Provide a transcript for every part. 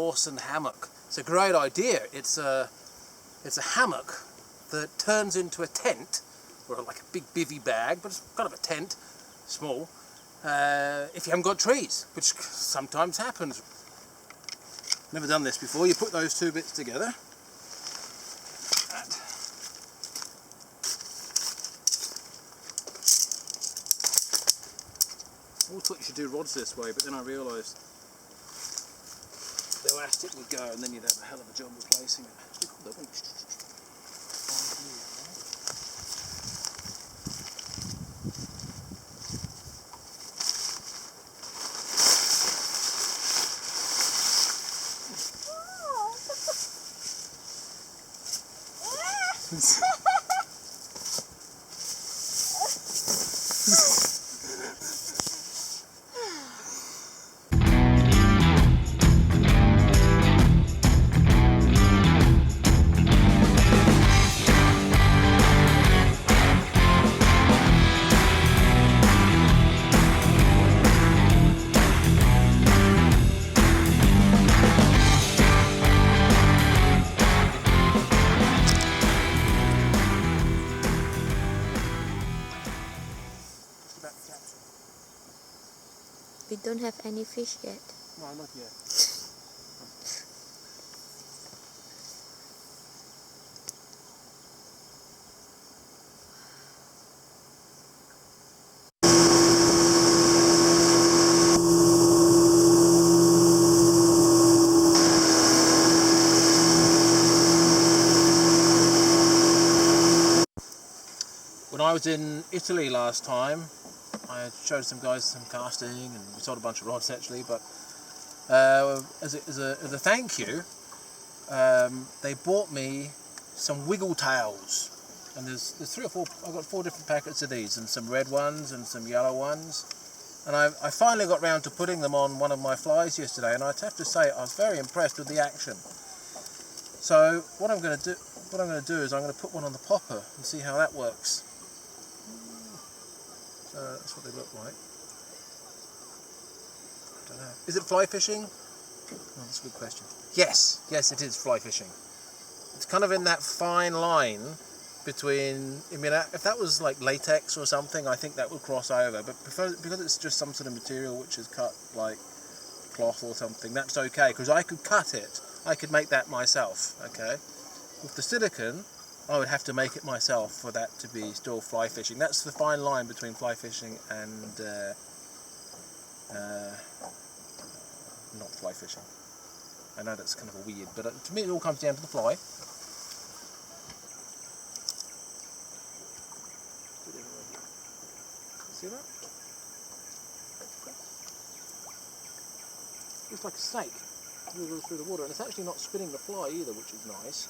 Lawson hammock. It's a great idea. It's a hammock that turns into a tent, or like a big bivvy bag, but it's kind of a tent, small, if you haven't got trees, which sometimes happens. Never done this before. You put those two bits together. I always thought you should do rods this way, but then I realised the elastic would go and then you'd have a hell of a job replacing it. We don't have any fish yet. No, not yet. When I was in Italy last time, I showed some guys some casting and we sold a bunch of rods actually, but as a thank you, they bought me some wiggle tails, and there's 3 or 4. I've got 4 different packets of these, and some red ones and some yellow ones, and I finally got round to putting them on one of my flies yesterday, and I'd have to say I was very impressed with the action. So what I'm going to do is I'm going to put one on the popper and see how that works. That's what they look like. I don't know. Is it fly fishing? Oh, that's a good question. Yes, it is fly fishing. It's kind of in that fine line between, I mean, if that was like latex or something, I think that would cross over, but because it's just some sort of material which is cut like cloth or something, that's okay, because I could cut it. I could make that myself, okay? With the silicone, I would have to make it myself for that to be still fly fishing. That's the fine line between fly fishing and not fly fishing. I know that's kind of a weird, but to me it all comes down to the fly. See that? It's like a snake. It goes through the water, and it's actually not spinning the fly either, which is nice.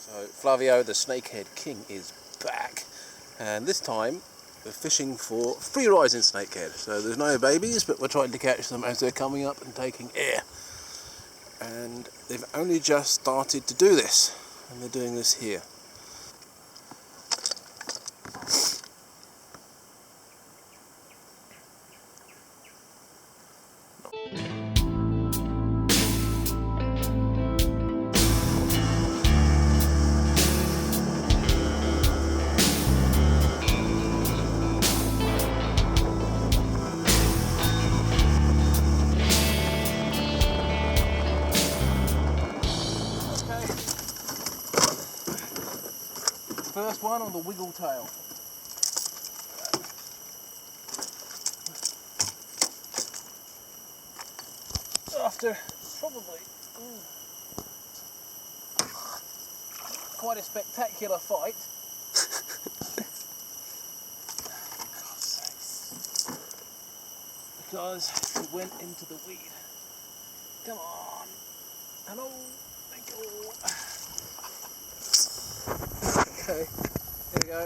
So Flavio, the snakehead king, is back, and this time we're fishing for free rising snakehead. So there's no babies, but we're trying to catch them as they're coming up and taking air. And they've only just started to do this, and they're doing this here. First one on the wiggle tail. After probably quite a spectacular fight. Because it went into the weed. Come on. Hello. Thank you. Okay, here we go.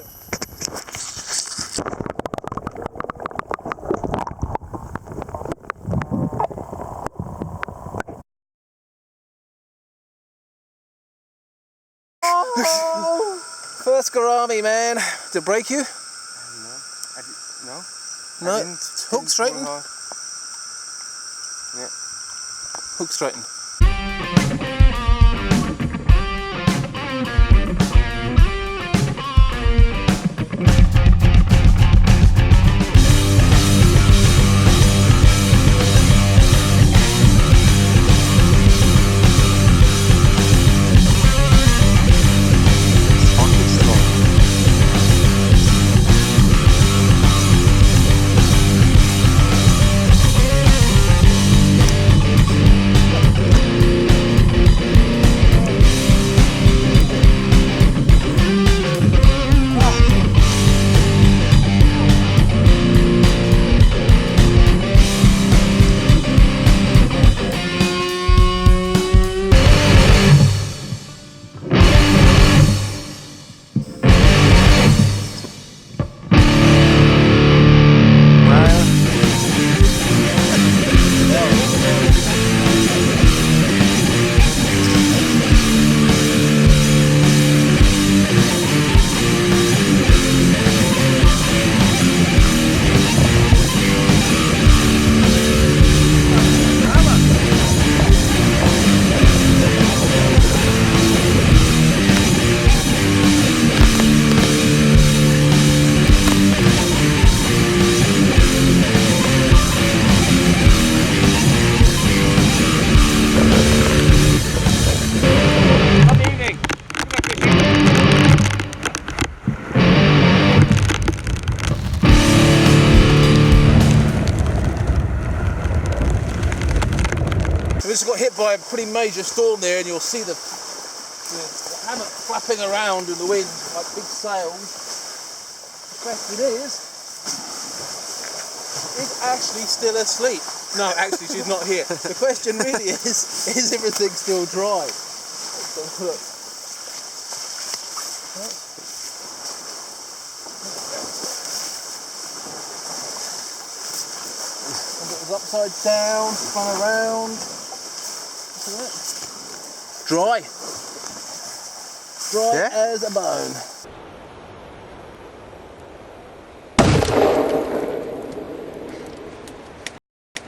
Oh! First gourami, man. Did it break you? No. No, hook straighten. Yeah. Hook straighten. We just got hit by a pretty major storm there, and you'll see the hammock flapping around in the wind like big sails. The question is Ashley still asleep? No, actually she's not here. The question really is everything still dry? Look. And it was upside down, spun around. Dry. Dry as a bone.